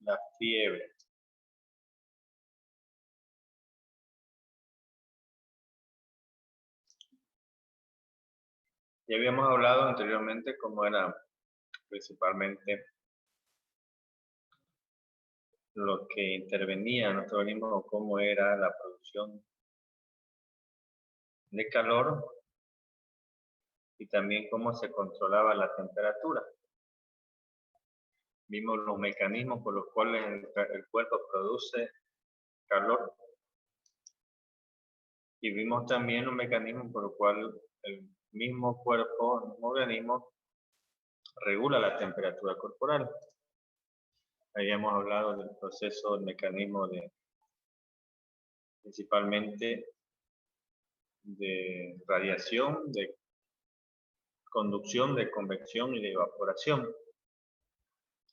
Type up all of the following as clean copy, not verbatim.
la fiebre. Ya habíamos hablado anteriormente cómo era principalmente lo que intervenía en nuestro organismo, o cómo era la producción de calor y también cómo se controlaba la temperatura. Vimos los mecanismos por los cuales el cuerpo produce calor y vimos también los mecanismos por los cuales el mismo cuerpo, el mismo organismo regula la temperatura corporal. Habíamos hablado del proceso, del mecanismo principalmente de radiación, de conducción, de convección y de evaporación.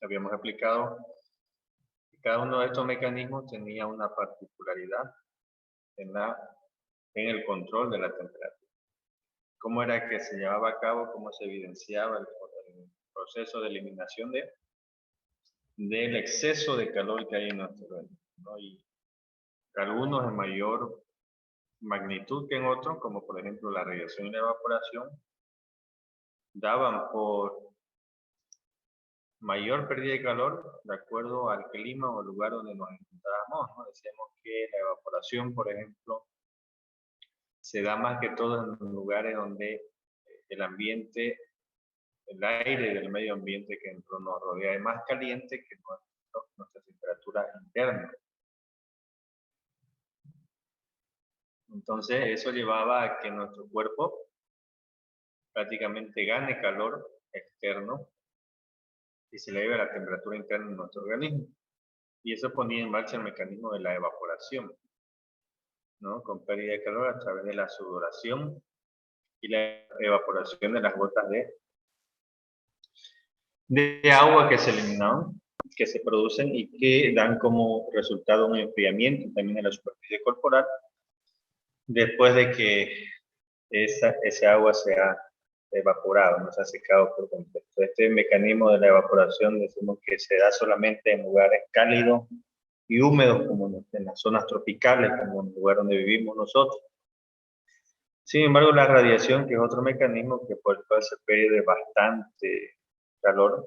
Habíamos explicado que cada uno de estos mecanismos tenía una particularidad en el control de la temperatura. Cómo era que se llevaba a cabo, cómo se evidenciaba el proceso de eliminación del exceso de calor que hay en nuestro organismo, ¿no? Y algunos en mayor magnitud que en otros, como por ejemplo la radiación y la evaporación, daban por mayor pérdida de calor de acuerdo al clima o al lugar donde nos encontrábamos, ¿no? Decíamos que la evaporación, por ejemplo, se da más que todo en lugares donde el ambiente, el aire del medio ambiente que nos rodea es más caliente que nuestra temperatura interna. Entonces eso llevaba a que nuestro cuerpo prácticamente gane calor externo y se eleve la temperatura interna de nuestro organismo. Y eso ponía en marcha el mecanismo de la evaporación, ¿no? Con pérdida de calor a través de la sudoración y la evaporación de las gotas de agua que se eliminaban, que se producen y que dan como resultado un enfriamiento también de la superficie corporal después de que ese agua se ha evaporado, no se ha secado por completo. Este mecanismo de la evaporación decimos que se da solamente en lugares cálidos y húmedos, como en las zonas tropicales, como en el lugar donde vivimos nosotros. Sin embargo, la radiación, que es otro mecanismo que por el cual se pierde bastante calor,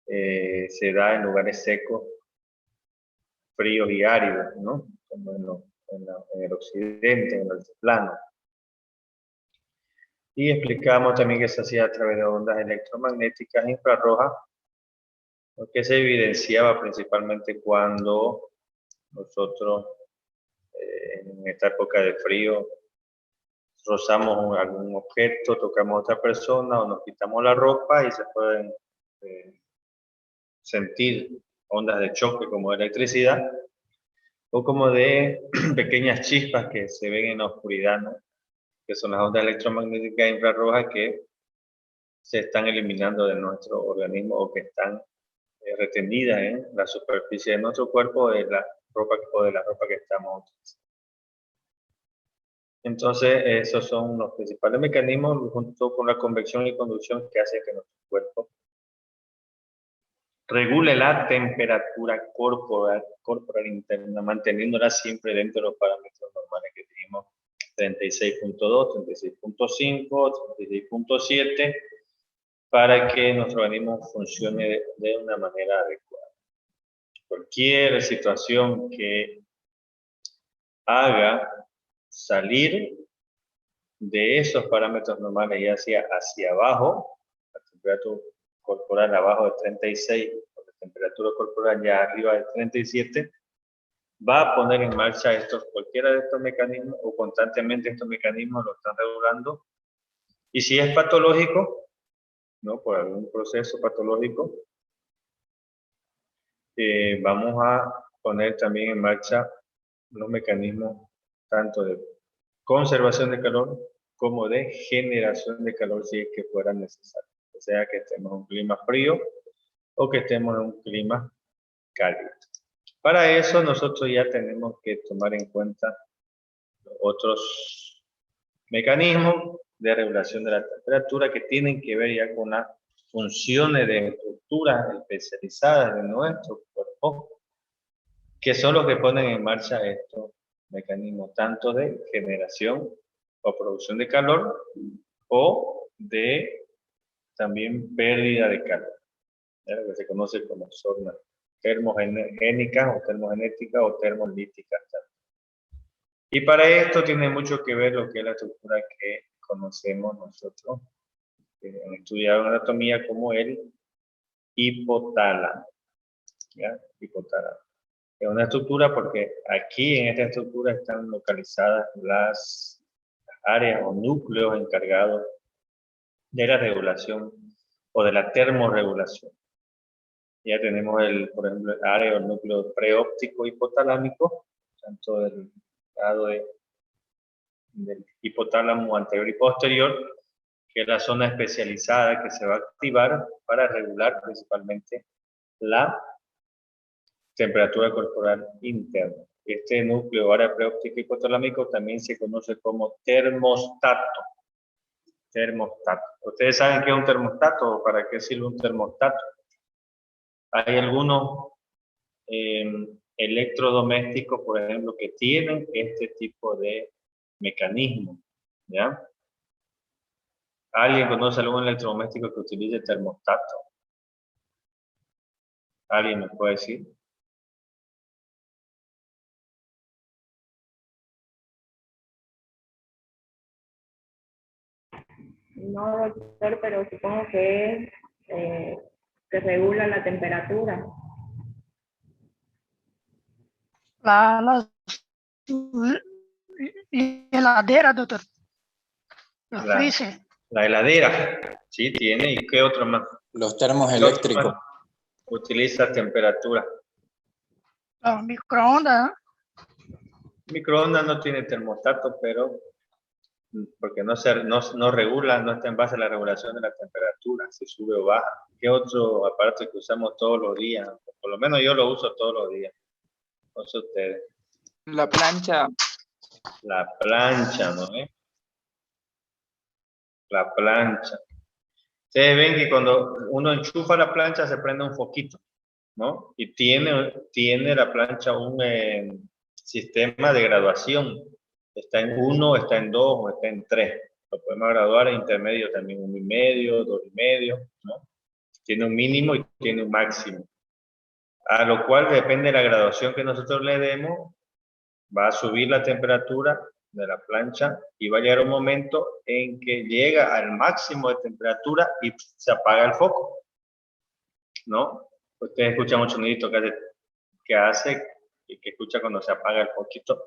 se da en lugares secos, fríos y áridos, ¿no? Como en el occidente, en el altiplano. Y explicamos también que se hacía a través de ondas electromagnéticas infrarrojas, lo que se evidenciaba principalmente cuando nosotros en esta época de frío rozamos algún objeto, tocamos a otra persona o nos quitamos la ropa y se pueden sentir ondas de choque como de electricidad o como de pequeñas chispas que se ven en la oscuridad, ¿no? Que son las ondas electromagnéticas infrarrojas que se están eliminando de nuestro organismo o que están retenidas en la superficie de nuestro cuerpo de la ropa que estamos utilizando. Entonces, esos son los principales mecanismos junto con la convección y conducción que hace que nuestro cuerpo regule la temperatura corporal interna, manteniéndola siempre dentro de los parámetros normales que tenemos, 36.2, 36.5, 36.7, para que nuestro organismo funcione de una manera adecuada. Cualquier situación que haga salir de esos parámetros normales, ya sea hacia abajo, la temperatura corporal abajo de 36, o la temperatura corporal ya arriba de 37, va a poner en marcha cualquiera de estos mecanismos, o constantemente estos mecanismos lo están regulando. Y si es patológico, ¿no? Por algún proceso patológico, vamos a poner también en marcha los mecanismos tanto de conservación de calor como de generación de calor si es que fuera necesario. O sea que estemos en un clima frío o que estemos en un clima cálido. Para eso nosotros ya tenemos que tomar en cuenta otros mecanismos de regulación de la temperatura que tienen que ver ya con la funciones de estructuras especializadas de nuestro cuerpo, que son los que ponen en marcha estos mecanismos, tanto de generación o producción de calor, o de también pérdida de calor, lo que se conoce como zonas termogénicas o termogenéticas o termolíticas. Y para esto tiene mucho que ver lo que es la estructura que conocemos nosotros, que han estudiado anatomía, como el hipotálamo. ¿Ya? Hipotálamo. Es una estructura porque aquí en esta estructura están localizadas las áreas o núcleos encargados de la regulación o de la termorregulación. Ya tenemos, por ejemplo, el área o el núcleo preóptico hipotalámico, tanto del lado del hipotálamo anterior y posterior, que es la zona especializada que se va a activar para regular principalmente la temperatura corporal interna. Este núcleo, área preóptica hipotalámico, también se conoce como termostato. Termostato. ¿Ustedes saben qué es un termostato o para qué sirve un termostato? Hay algunos electrodomésticos, por ejemplo, que tienen este tipo de mecanismo, ¿ya? ¿Alguien conoce algún electrodoméstico que utilice termostato? ¿Alguien me puede decir? No, doctor, pero supongo que es que regula la temperatura. La heladera, doctor. Los freezer. La heladera, sí, tiene. ¿Y qué otro más? Los termos eléctricos. Utiliza temperatura. Los microondas. Microondas no tiene termostato, pero porque no regula, no está en base a la regulación de la temperatura, si sube o baja. ¿Qué otro aparato que usamos todos los días? Por lo menos yo lo uso todos los días. No sé ustedes. La plancha. La plancha, ¿no? La plancha. Ustedes ven que cuando uno enchufa la plancha se prende un foquito, ¿no? Y tiene la plancha un sistema de graduación. Está en 1, está en 2 o está en 3. Lo podemos graduar en intermedio también, 1,5, 2,5, ¿no? Tiene un mínimo y tiene un máximo. A lo cual depende de la graduación que nosotros le demos, va a subir la temperatura de la plancha y va a llegar un momento en que llega al máximo de temperatura y se apaga el foco, ¿no? Ustedes escuchan un sonidito que hace y que escucha cuando se apaga el foquito,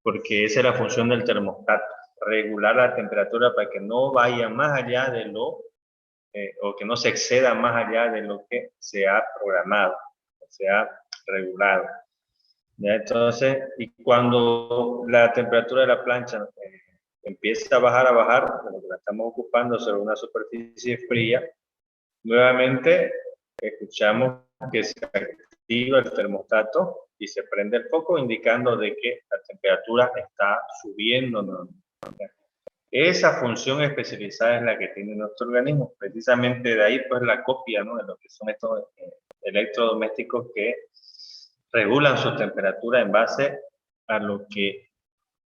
porque esa es la función del termostato, regular la temperatura para que no vaya más allá de lo, o que no se exceda más allá de lo que se ha programado, se ha regulado. ¿Ya? Entonces, y cuando la temperatura de la plancha empieza a bajar, porque la estamos ocupando sobre una superficie fría, nuevamente escuchamos que se activa el termostato y se prende el foco indicando de que la temperatura está subiendo, ¿no? Esa función especializada es la que tiene nuestro organismo. Precisamente de ahí pues la copia, ¿no?, de lo que son estos electrodomésticos que regulan su temperatura en base a lo que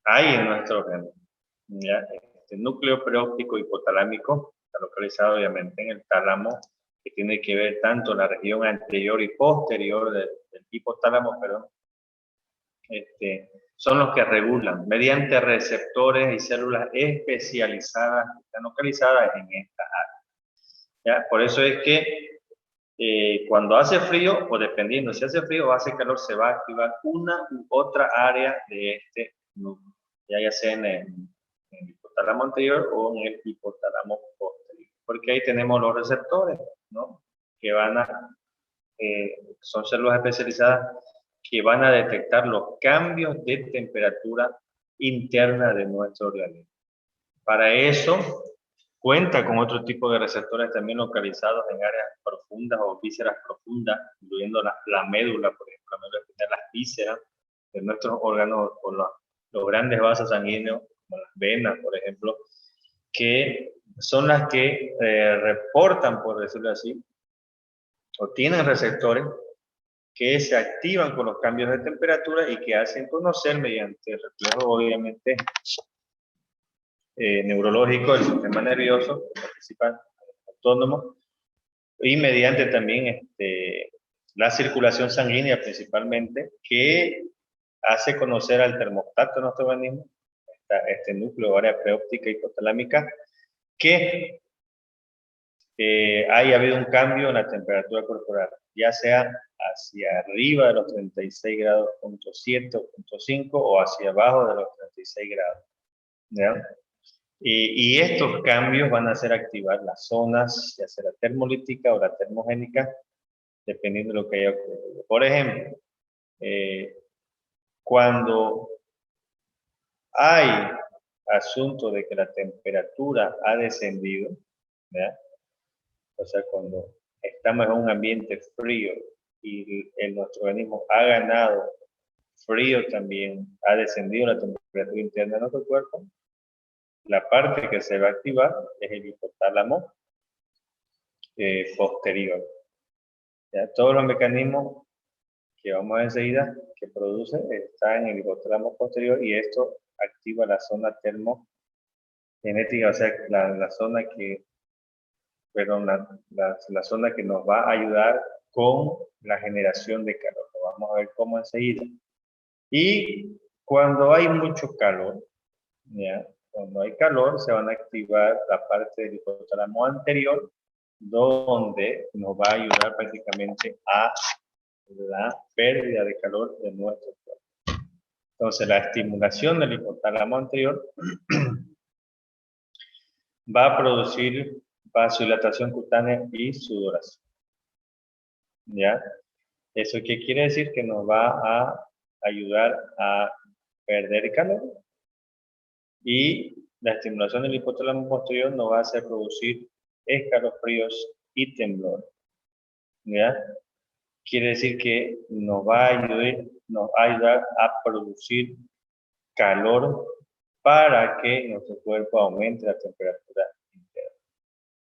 hay en nuestro organismo. ¿Ya? Este núcleo preóptico hipotalámico está localizado obviamente en el tálamo, que tiene que ver tanto la región anterior y posterior del hipotálamo, perdón. Son los que regulan mediante receptores y células especializadas que están localizadas en esta área. ¿Ya? Por eso es que cuando hace frío, o dependiendo si hace frío o hace calor, se va a activar una u otra área de este núcleo, ya sea en el hipotálamo anterior o en el hipotálamo posterior, porque ahí tenemos los receptores, ¿no?, que son células especializadas que van a detectar los cambios de temperatura interna de nuestro organismo. Para eso cuenta con otro tipo de receptores también localizados en áreas profundas o vísceras profundas, incluyendo la médula, por ejemplo. La médula tiene las vísceras de nuestros órganos, con los grandes vasos sanguíneos, como las venas, por ejemplo, que son las que reportan, por decirlo así, o tienen receptores que se activan con los cambios de temperatura y que hacen conocer mediante reflejos obviamente neurológico del sistema nervioso principal autónomo y mediante también la circulación sanguínea principalmente, que hace conocer al termostato de nuestro organismo, este núcleo, área preóptica hipotalámica, que haya habido un cambio en la temperatura corporal, ya sea hacia arriba de los 36 grados, punto 7 o punto 5, o hacia abajo de los 36 grados. ¿Ya? Y estos cambios van a hacer activar las zonas, ya sea la termolítica o la termogénica, dependiendo de lo que haya ocurrido. Por ejemplo, cuando hay asunto de que la temperatura ha descendido, ¿ya? O sea, cuando estamos en un ambiente frío y nuestro organismo ha ganado frío también, ha descendido la temperatura interna de nuestro cuerpo, la parte que se va a activar es el hipotálamo posterior. ¿Ya? Todos los mecanismos que vamos a ver enseguida que produce están en el hipotálamo posterior y esto activa la zona termogenética, o sea, la zona que la zona que nos va a ayudar con la generación de calor. Lo vamos a ver cómo enseguida. Y cuando hay mucho calor, ¿ya? Cuando hay calor se van a activar la parte del hipotálamo anterior, donde nos va a ayudar prácticamente a la pérdida de calor de nuestro cuerpo. Entonces la estimulación del hipotálamo anterior va a producir vasodilatación cutánea y sudoración. ¿Ya? ¿Eso qué quiere decir? Que nos va a ayudar a perder calor y la estimulación del hipotálamo posterior nos va a hacer producir escalofríos y temblor. ¿Ya? Quiere decir que nos va a ayudar a producir calor para que nuestro cuerpo aumente la temperatura interna.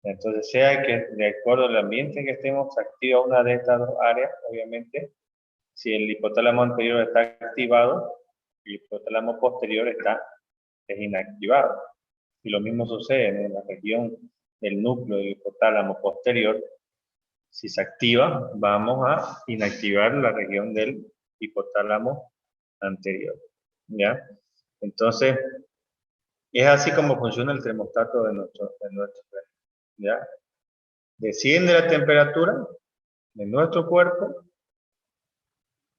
Entonces, sea que de acuerdo al ambiente en que estemos, se activa una de estas dos áreas, obviamente. Si el hipotálamo anterior está activado, el hipotálamo posterior es inactivado. Y lo mismo sucede en la región del núcleo del hipotálamo posterior. Si se activa, vamos a inactivar la región del hipotálamo anterior. ¿Ya? Entonces, es así como funciona el termostato de nuestro ¿ya? Desciende la temperatura de nuestro cuerpo,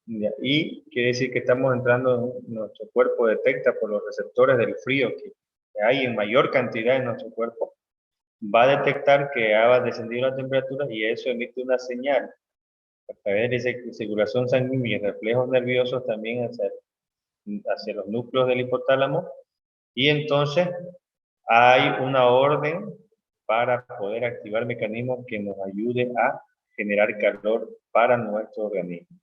¿ya? Y quiere decir que estamos entrando, nuestro cuerpo detecta por los receptores del frío que hay en mayor cantidad en nuestro cuerpo, va a detectar que ha descendido la temperatura y eso emite una señal a través de la circulación sanguínea y reflejos nerviosos también hacia los núcleos del hipotálamo, y entonces hay una orden para poder activar mecanismos que nos ayuden a generar calor para nuestro organismo.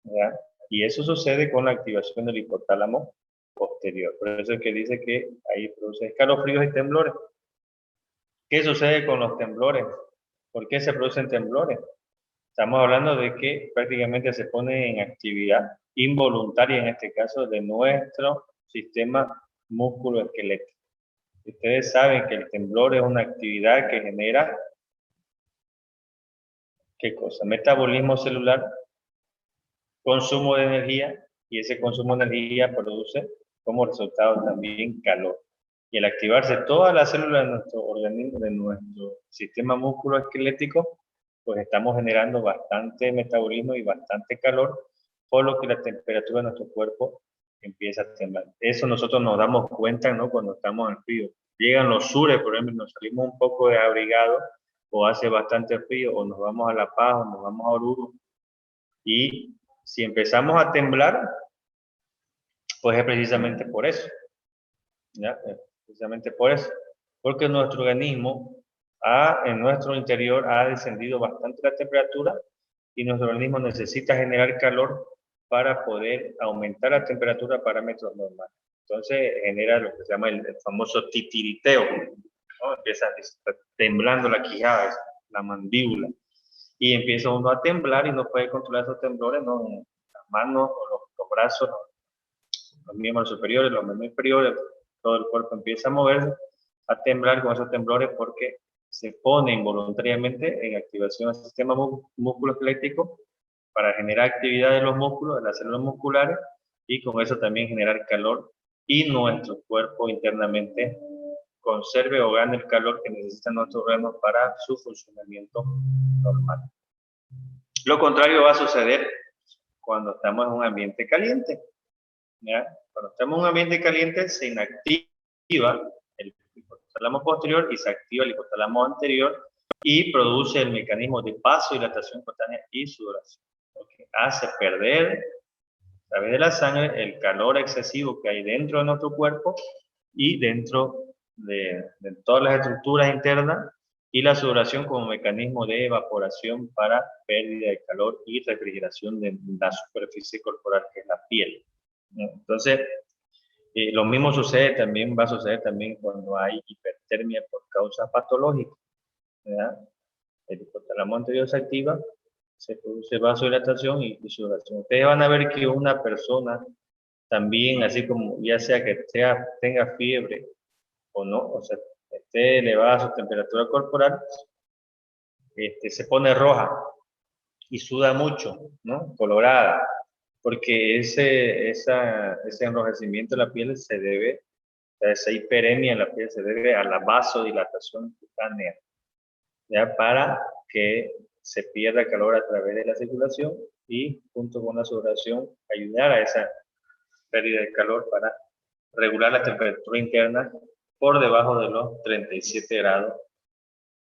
¿Ya? Y eso sucede con la activación del hipotálamo posterior. Por eso es que dice que ahí produce escalofríos y temblores. ¿Qué sucede con los temblores? ¿Por qué se producen temblores? Estamos hablando de que prácticamente se pone en actividad involuntaria, en este caso, de nuestro sistema músculo-esquelético. Ustedes saben que el temblor es una actividad que genera, ¿qué cosa? Metabolismo celular, consumo de energía, y ese consumo de energía produce como resultado también calor. Y al activarse todas las células de nuestro organismo, de nuestro sistema músculo-esquelético, pues estamos generando bastante metabolismo y bastante calor, por lo que la temperatura de nuestro cuerpo empieza a temblar. Eso nosotros nos damos cuenta, ¿no? Cuando estamos en frío. Llegan los sures, por ejemplo, nos salimos un poco desabrigados, o hace bastante frío, o nos vamos a La Paz, o nos vamos a Oruro, y si empezamos a temblar, pues es precisamente por eso. ¿Ya? Precisamente por eso. Porque nuestro organismo, en nuestro interior, ha descendido bastante la temperatura y nuestro organismo necesita generar calor para poder aumentar la temperatura a parámetros normales. Entonces genera lo que se llama el famoso titiriteo, ¿no? empieza temblando la quijada, la mandíbula, y empieza uno a temblar y no puede controlar esos temblores, ¿no? Las manos o los brazos, los miembros superiores, los miembros inferiores, todo el cuerpo empieza a moverse, a temblar con esos temblores porque se pone involuntariamente en activación del sistema musculoesquelético para generar actividad de los músculos, de las células musculares, y con eso también generar calor, y nuestro cuerpo internamente conserve o gane el calor que necesitan nuestros órganos para su funcionamiento normal. Lo contrario va a suceder cuando estamos en un ambiente caliente, ¿ya? Cuando estamos en un ambiente caliente se inactiva el hipotálamo posterior y se activa el hipotálamo anterior y produce el mecanismo de vasodilatación cutánea y sudoración, lo que hace perder a través de la sangre el calor excesivo que hay dentro de nuestro cuerpo y dentro de todas las estructuras internas, y la sudoración como mecanismo de evaporación para pérdida de calor y refrigeración de la superficie corporal, que es la piel. Entonces, lo mismo sucede también, va a suceder también cuando hay hipertermia por causa patológica, ¿verdad? El hipotálamo anterior se activa, se produce vasodilatación y sudoración. Ustedes van a ver que una persona también, así como ya sea que tenga fiebre o no, o sea, esté elevada su temperatura corporal, se pone roja y suda mucho, ¿no? Colorada, porque ese enrojecimiento de la piel se debe, esa hiperemia en la piel se debe a la vasodilatación cutánea, ¿ya? Para que se pierda calor a través de la circulación y junto con la sudoración ayudar a esa pérdida de calor para regular la temperatura interna por debajo de los 37 grados,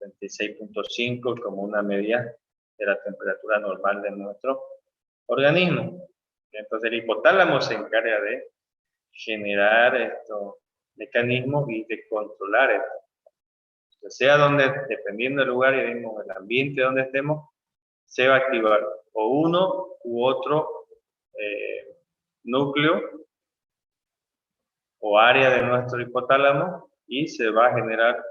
36.5 como una media de la temperatura normal de nuestro organismo. Entonces el hipotálamo se encarga de generar estos mecanismos y de controlar esto. Sea donde, dependiendo del lugar y el ambiente donde estemos, se va a activar o uno u otro núcleo o área de nuestro hipotálamo y se va a generar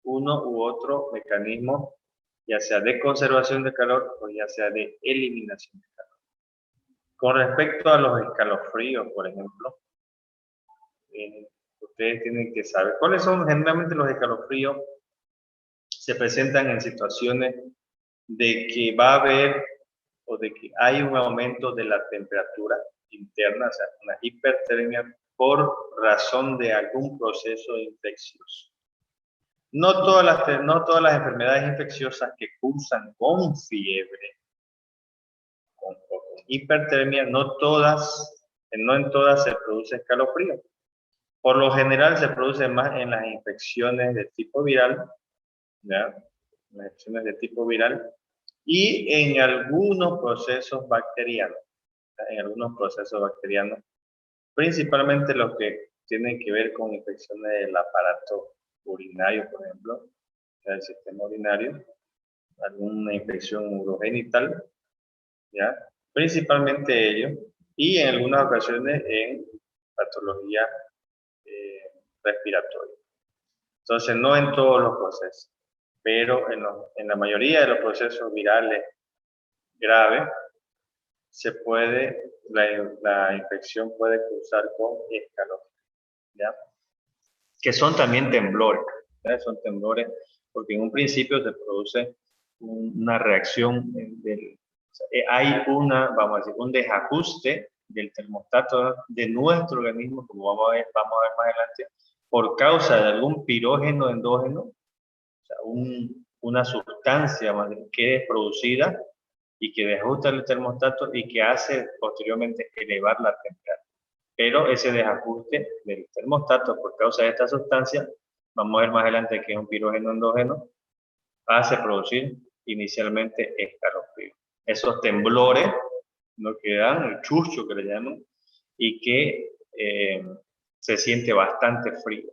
uno u otro mecanismo, ya sea de conservación de calor o ya sea de eliminación de calor. Con respecto a los escalofríos, por ejemplo, ustedes tienen que saber cuáles son generalmente los escalofríos. Se presentan en situaciones de que va a haber o de que hay un aumento de la temperatura interna, o sea, una hipertermia por razón de algún proceso infeccioso. No todas las enfermedades infecciosas que cursan con fiebre, con hipertermia, no en todas se produce escalofrío. Por lo general se produce más en las infecciones de tipo viral, ¿ya? Las infecciones de tipo viral y en algunos procesos bacterianos, principalmente los que tienen que ver con infecciones del aparato urinario, por ejemplo, del sistema urinario, alguna infección urogenital, ¿ya? Principalmente ellos, y en algunas ocasiones en patología respiratoria. Entonces, no en todos los procesos, pero en la mayoría de los procesos virales graves, la infección puede cruzar con escalofríos, ¿ya? Que son también temblores, ¿ya? Son temblores porque en un principio se produce una reacción, hay vamos a decir, un desajuste del termostato de nuestro organismo, como vamos a ver más adelante, por causa de algún pirógeno endógeno, o sea, una sustancia que es producida y que desajusta el termostato y que hace posteriormente elevar la temperatura. Pero ese desajuste del termostato por causa de esta sustancia, vamos a ver más adelante que es un pirógeno endógeno, hace producir inicialmente escalofrío. Esos temblores, lo que dan, el chucho que le llaman, y que se siente bastante frío.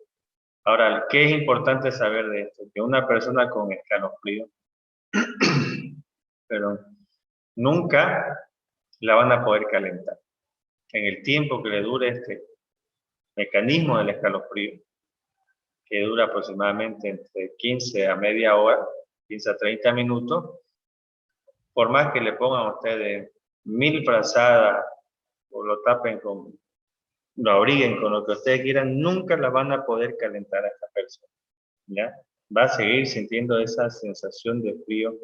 Ahora, ¿qué es importante saber de esto? Que una persona con escalofrío, pero nunca la van a poder calentar. En el tiempo que le dure este mecanismo del escalofrío, que dura aproximadamente entre 15 a media hora, 15 a 30 minutos, por más que le pongan a ustedes 1000 frazadas o lo tapen con, lo abriguen con lo que ustedes quieran, nunca la van a poder calentar a esta persona, ¿ya? Va a seguir sintiendo esa sensación de frío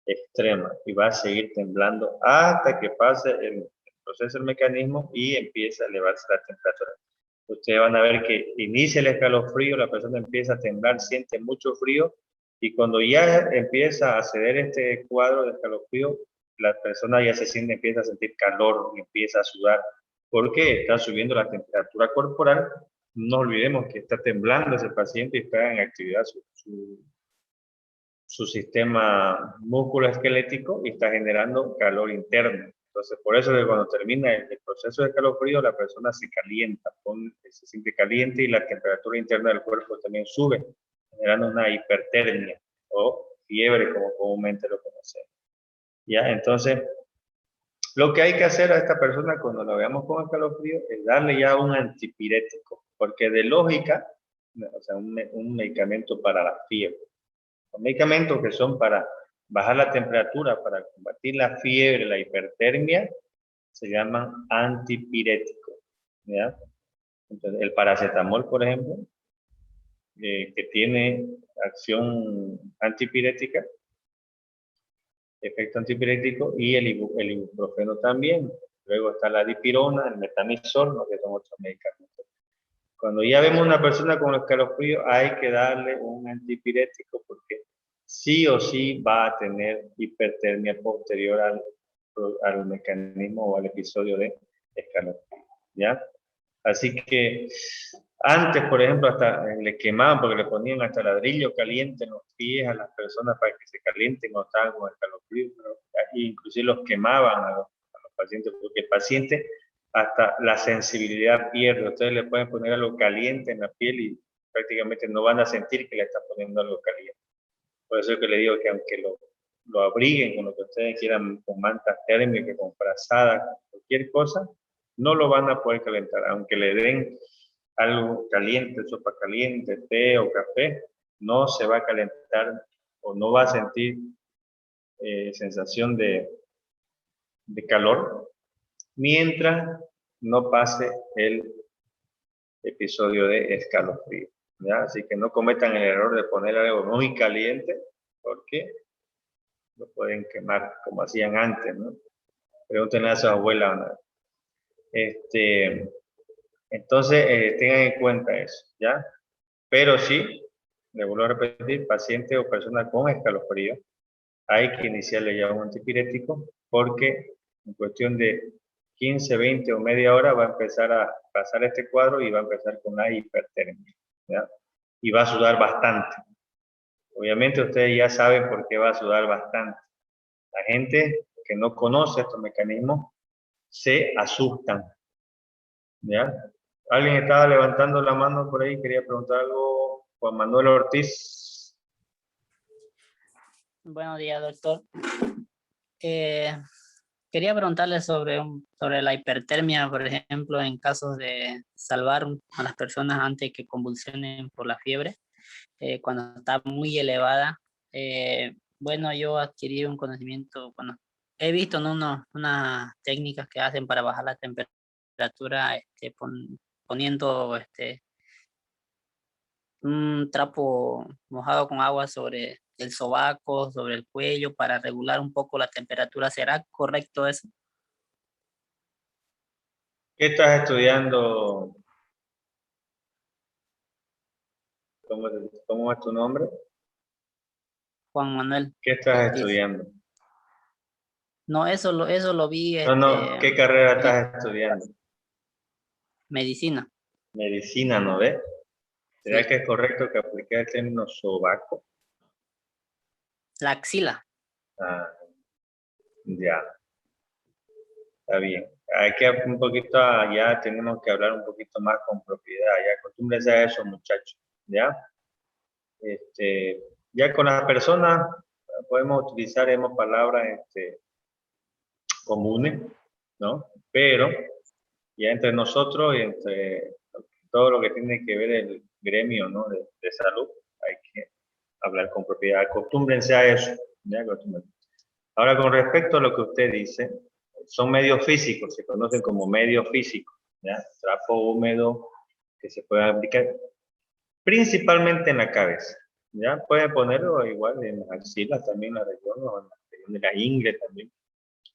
extrema y va a seguir temblando hasta que pase el proceso, el mecanismo y empieza a elevarse la temperatura. Ustedes van a ver que inicia el escalofrío, la persona empieza a temblar, siente mucho frío y cuando ya empieza a ceder este cuadro de escalofrío, la persona ya se siente, empieza a sentir calor, empieza a sudar, porque está subiendo la temperatura corporal. No olvidemos que está temblando ese paciente y está en actividad su sistema musculoesquelético y está generando calor interno. Entonces, por eso que cuando termina el proceso de escalofrío, la persona se calienta, se siente caliente y la temperatura interna del cuerpo también sube, generando una hipertermia o fiebre, como comúnmente lo conocemos. ¿Ya? Entonces, lo que hay que hacer a esta persona cuando la veamos con escalofrío es darle ya un antipirético, porque de lógica, o sea, un medicamento para la fiebre. Los medicamentos que son para bajar la temperatura, para combatir la fiebre, la hipertermia, se llaman antipiréticos, ¿ya? Entonces, el paracetamol, por ejemplo, que tiene acción antipirética, efecto antipirético, y el ibuprofeno también. Luego está la dipirona, el metamizol, ¿no? Que son otros medicamentos. Cuando ya vemos una persona con escalofrío, hay que darle un antipirético porque sí o sí va a tener hipertermia posterior al mecanismo o al episodio de escalofrío, ¿ya? Así que antes, por ejemplo, hasta le quemaban porque le ponían hasta ladrillo caliente en los pies a las personas para que se calienten o estaban con escalofrío, inclusive los quemaban a los pacientes porque el paciente hasta la sensibilidad pierde. Ustedes le pueden poner algo caliente en la piel y prácticamente no van a sentir que le están poniendo algo caliente. Por eso es que le digo que aunque lo abriguen con lo que ustedes quieran, con mantas térmicas, con frazadas, con cualquier cosa, no lo van a poder calentar. Aunque le den algo caliente, sopa caliente, té o café, no se va a calentar o no va a sentir sensación de calor mientras no pase el episodio de escalofrío, ¿ya? Así que no cometan el error de poner algo muy caliente porque lo pueden quemar como hacían antes, ¿no? Pregúntenle a su abuela, ¿no? Entonces, tengan en cuenta eso, ¿ya? Pero sí, le vuelvo a repetir, paciente o persona con escalofrío, hay que iniciarle ya un antipirético porque en cuestión de 15, 20 o media hora va a empezar a pasar este cuadro y va a empezar con la hipertermia, ¿ya? Y va a sudar bastante. Obviamente ustedes ya saben por qué va a sudar bastante. La gente que no conoce estos mecanismos se asustan, ¿ya? Alguien estaba levantando la mano por ahí, quería preguntar algo. Juan Manuel Ortiz. Buenos días, doctor. Quería preguntarle sobre la hipertermia, por ejemplo, en casos de salvar a las personas antes que convulsionen por la fiebre, cuando está muy elevada. Bueno, yo adquirí un conocimiento, bueno, he visto, ¿no? unas técnicas que hacen para bajar la temperatura, poniendo un trapo mojado con agua sobre el sobaco, sobre el cuello, para regular un poco la temperatura. ¿Será correcto eso? ¿Qué estás estudiando? ¿Cómo es tu nombre? Juan Manuel. ¿Qué estás Ortiz. estudiando? No, eso lo vi. No, ¿qué carrera estás estudiando? Medicina. Medicina, ¿no ves? ¿Será Sí. que es correcto que aplique el término sobaco? La axila. Ah, ya, está bien. Hay que un poquito, ya tenemos que hablar un poquito más con propiedad. Ya acostúmbrense a eso, muchachos, ¿ya? Ya con las personas podemos utilizar palabras comunes, ¿no? Pero ya entre nosotros y entre todo lo que tiene que ver el gremio, ¿no? de salud, hay que hablar con propiedad. Acostúmbrense a eso. ¿Ya? Ahora, con respecto a lo que usted dice, son medios físicos, se conocen como medios físicos. ¿Ya? Trapo húmedo que se puede aplicar principalmente en la cabeza. ¿Ya? Puede ponerlo igual en las axilas también, la región, o en la región de la ingle también,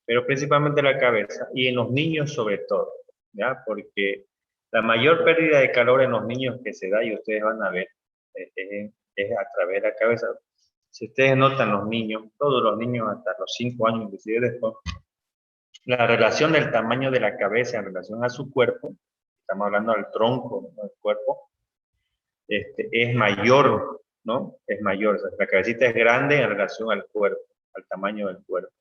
pero principalmente en la cabeza y en los niños sobre todo, ¿ya? Porque la mayor pérdida de calor en los niños que se da, y ustedes van a ver, es a través de la cabeza. Si ustedes notan los niños, todos los niños hasta los 5 años, inclusive después, la relación del tamaño de la cabeza en relación a su cuerpo, estamos hablando del tronco, ¿no? Del cuerpo, es mayor, ¿no? Es mayor, o sea, la cabecita es grande en relación al cuerpo, al tamaño del cuerpo.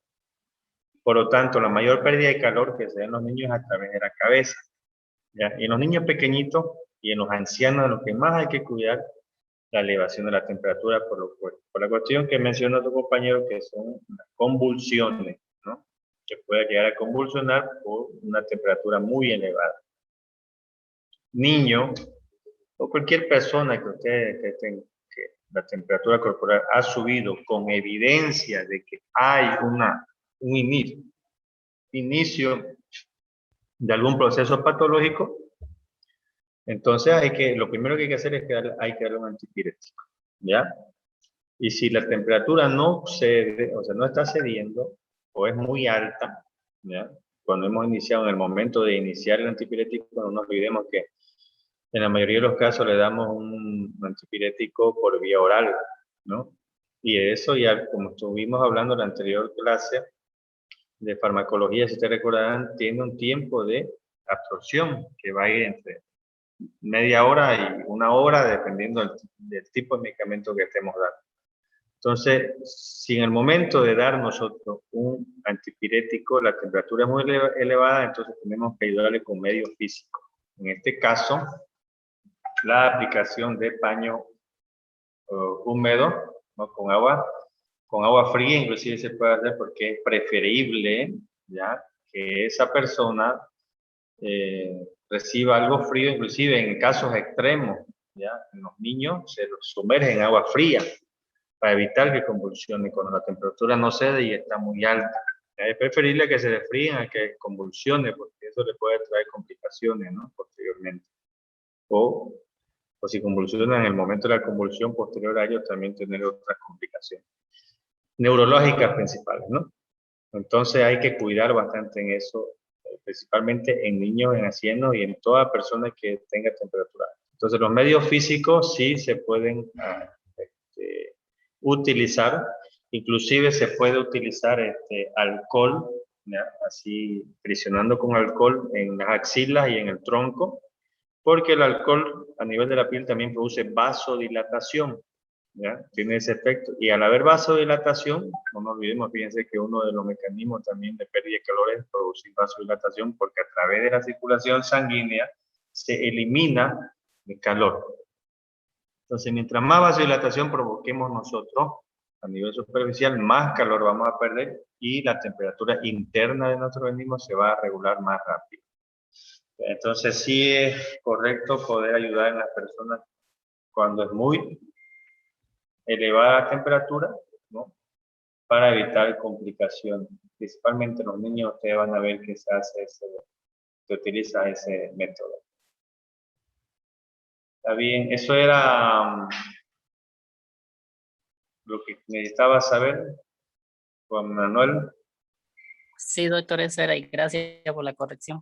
Por lo tanto, la mayor pérdida de calor que se da en los niños es a través de la cabeza. ¿Ya? Y en los niños pequeñitos y en los ancianos, lo que más hay que cuidar, la elevación de la temperatura por la cuestión que mencionó tu compañero, que son las convulsiones, ¿no? Que puede llegar a convulsionar por una temperatura muy elevada. Niño o cualquier persona que la temperatura corporal ha subido con evidencia de que hay un inicio de algún proceso patológico, entonces lo primero que hay que hacer es que hay que darle un antipirético, ¿ya? Y si la temperatura no cede, o sea, no está cediendo, o es muy alta, ¿ya? Cuando hemos iniciado, en el momento de iniciar el antipirético, no nos olvidemos que en la mayoría de los casos le damos un antipirético por vía oral, ¿no? Y eso ya, como estuvimos hablando en la anterior clase de farmacología, si ustedes recordarán, tiene un tiempo de absorción que va a ir entre media hora y 1 hora, dependiendo del tipo de medicamento que estemos dando. Entonces, si en el momento de dar nosotros un antipirético la temperatura es muy elevada, entonces tenemos que ayudarle con medio físico. En este caso, la aplicación de paño húmedo, ¿no? Con agua fría, inclusive se puede hacer porque es preferible, ¿ya? Que esa persona reciba algo frío, inclusive en casos extremos, ¿ya? En los niños se los sumerge en agua fría para evitar que convulsione cuando la temperatura no cede y está muy alta. Es preferible que se desfríen a que convulsione, porque eso le puede traer complicaciones, ¿no? Posteriormente. O si convulsionan en el momento de la convulsión, posterior a ello también tener otras complicaciones neurológicas principales, ¿no? Entonces hay que cuidar bastante en eso, principalmente en niños, en ancianos y en toda persona que tenga temperatura. Entonces los medios físicos sí se pueden utilizar, inclusive se puede utilizar alcohol, ¿ya? Así presionando con alcohol en las axilas y en el tronco, porque el alcohol a nivel de la piel también produce vasodilatación, ¿ya? Tiene ese efecto. Y al haber vasodilatación, no nos olvidemos, fíjense que uno de los mecanismos también de pérdida de calor es producir vasodilatación, porque a través de la circulación sanguínea se elimina el calor. Entonces, mientras más vasodilatación provoquemos nosotros a nivel superficial, más calor vamos a perder y la temperatura interna de nuestro organismo se va a regular más rápido. Entonces sí es correcto poder ayudar a las personas cuando es muy elevada la temperatura, ¿no? Para evitar complicaciones. Principalmente los niños, ustedes van a ver que se utiliza ese método. Está bien, eso era lo que necesitaba saber, Juan Manuel. Sí, doctor, eso era, y gracias por la corrección.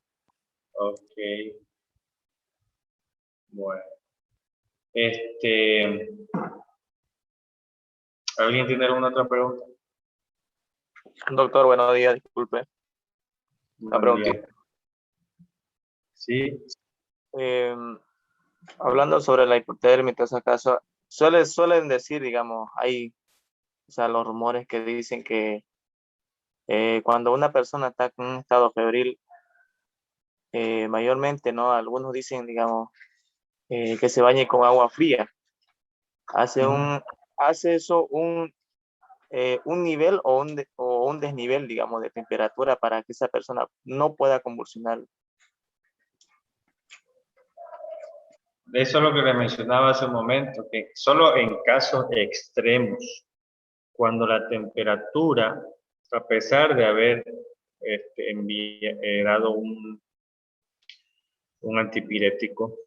Ok. Bueno. ¿Alguien tiene alguna otra pregunta? Doctor, buenos días, disculpe. Una preguntita. Sí. Hablando sobre la hipotermia, en ese caso, suelen decir, digamos, hay, o sea, los rumores que dicen que cuando una persona está en un estado febril, mayormente, ¿no? Algunos dicen, digamos, que se bañe con agua fría. ¿Hace eso un nivel o un desnivel, digamos, de temperatura para que esa persona no pueda convulsionar? Eso es lo que le mencionaba hace un momento, que solo en casos extremos, cuando la temperatura, a pesar de haber dado un antipirético,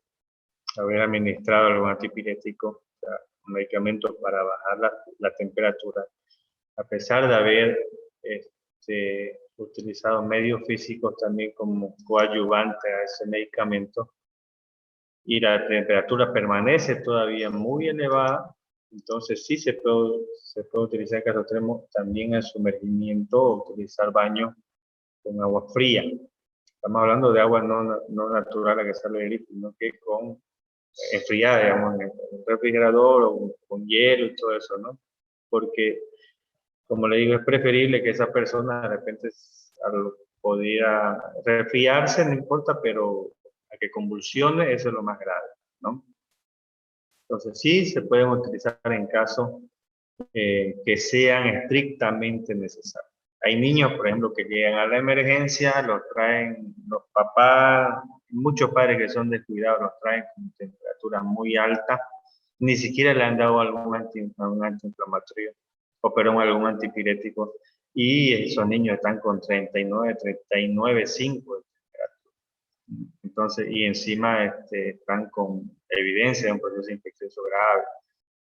haber administrado algún antipirético, o sea, un medicamento para bajar la temperatura, a pesar de haber utilizado medios físicos también como coadyuvante a ese medicamento, y la temperatura permanece todavía muy elevada, entonces sí se puede utilizar en caso extremo también el sumergimiento o utilizar baño con agua fría. Estamos hablando de agua no natural a que sale del grifo, sino que con enfriada, digamos, en un refrigerador o con hielo y todo eso, ¿no? Porque, como le digo, es preferible que esa persona de repente podría resfriarse, no importa, pero a que convulsione, eso es lo más grave, ¿no? Entonces sí se pueden utilizar en casos que sean estrictamente necesarios. Hay niños, por ejemplo, que llegan a la emergencia, los traen los papás, muchos padres que son descuidados, los traen con temperatura muy alta, ni siquiera le han dado algún antiinflamatorio o algún antipirético, y esos niños están con 39, 39,5 de temperatura. Entonces, y encima están con evidencia de un proceso infeccioso grave.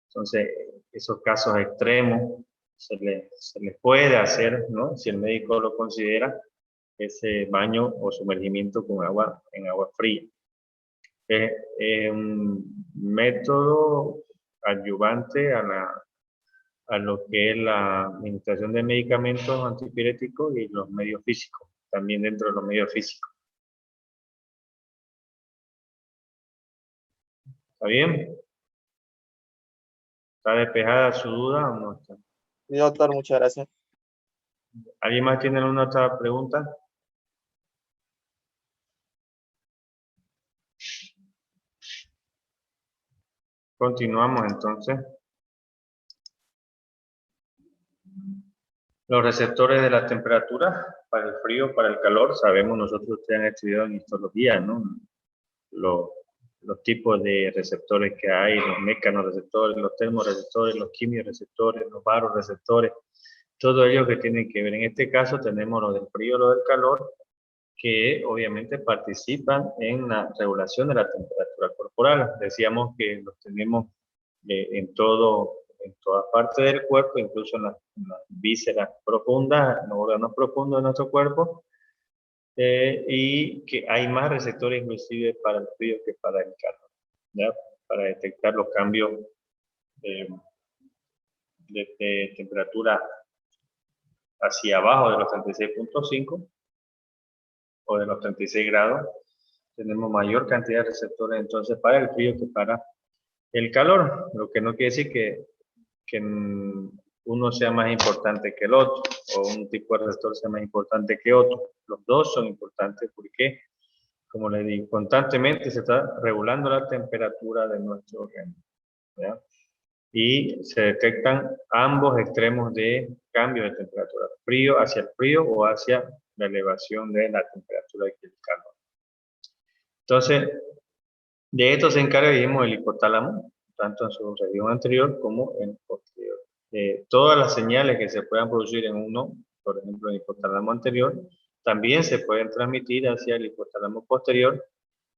Entonces, esos casos extremos se les puede hacer, ¿no? Si el médico lo considera, ese baño o sumergimiento con agua en agua fría. Es un método adyuvante a lo que es la administración de medicamentos antipiréticos y los medios físicos, también dentro de los medios físicos. ¿Está bien? ¿Está despejada su duda o no está? Sí, doctor, muchas gracias. ¿Alguien más tiene alguna otra pregunta? Continuamos entonces. Los receptores de la temperatura, para el frío, para el calor, sabemos nosotros, ustedes han estudiado en histología, ¿no? Los tipos de receptores que hay, los mecanorreceptores, los termorreceptores, los quimioreceptores, los varoreceptores, todo ello que tienen que ver. En este caso tenemos lo del frío, lo del calor, que obviamente participan en la regulación de la temperatura corporal. Decíamos que los tenemos en toda parte del cuerpo, incluso en las vísceras profundas, en los órganos profundos de nuestro cuerpo, y que hay más receptores inclusive para el frío que para el calor, ¿ya? Para detectar los cambios de temperatura hacia abajo de los 36,5 o de los 36 grados, tenemos mayor cantidad de receptores entonces para el frío que para el calor, lo que no quiere decir que uno sea más importante que el otro, o un tipo de receptor sea más importante que otro. Los dos son importantes porque, como les digo, constantemente se está regulando la temperatura de nuestro organismo, ¿ya? Y se detectan ambos extremos de cambio de temperatura, frío hacia el frío o hacia la elevación de la temperatura del calor. Entonces, de esto se encarga, dijimos, el hipotálamo, tanto en su región anterior como en posterior. Todas las señales que se puedan producir en uno, por ejemplo, en el hipotálamo anterior, también se pueden transmitir hacia el hipotálamo posterior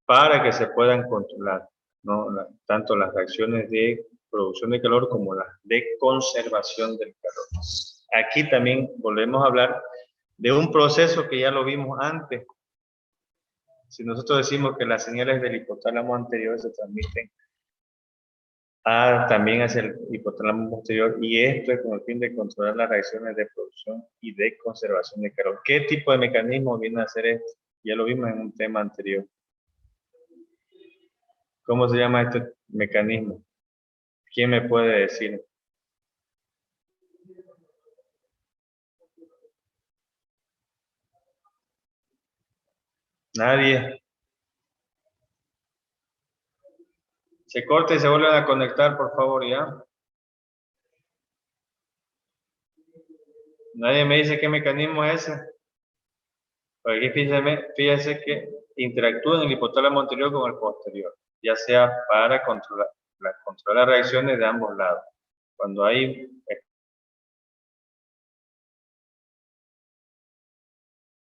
para que se puedan controlar, ¿no? Tanto las reacciones de producción de calor como las de conservación del calor. Aquí también volvemos a hablar de un proceso que ya lo vimos antes. Si nosotros decimos que las señales del hipotálamo anterior se transmiten también hacia el hipotálamo posterior, y esto es con el fin de controlar las reacciones de producción y de conservación de calor. ¿Qué tipo de mecanismo viene a hacer esto? Ya lo vimos en un tema anterior. ¿Cómo se llama este mecanismo? ¿Quién me puede decir? Nadie. Se corta y se vuelven a conectar, por favor, ¿ya? Nadie me dice qué mecanismo es ese. Por aquí fíjese que interactúa en el hipotálamo anterior con el posterior. ya sea para controlar las reacciones de ambos lados. Cuando hay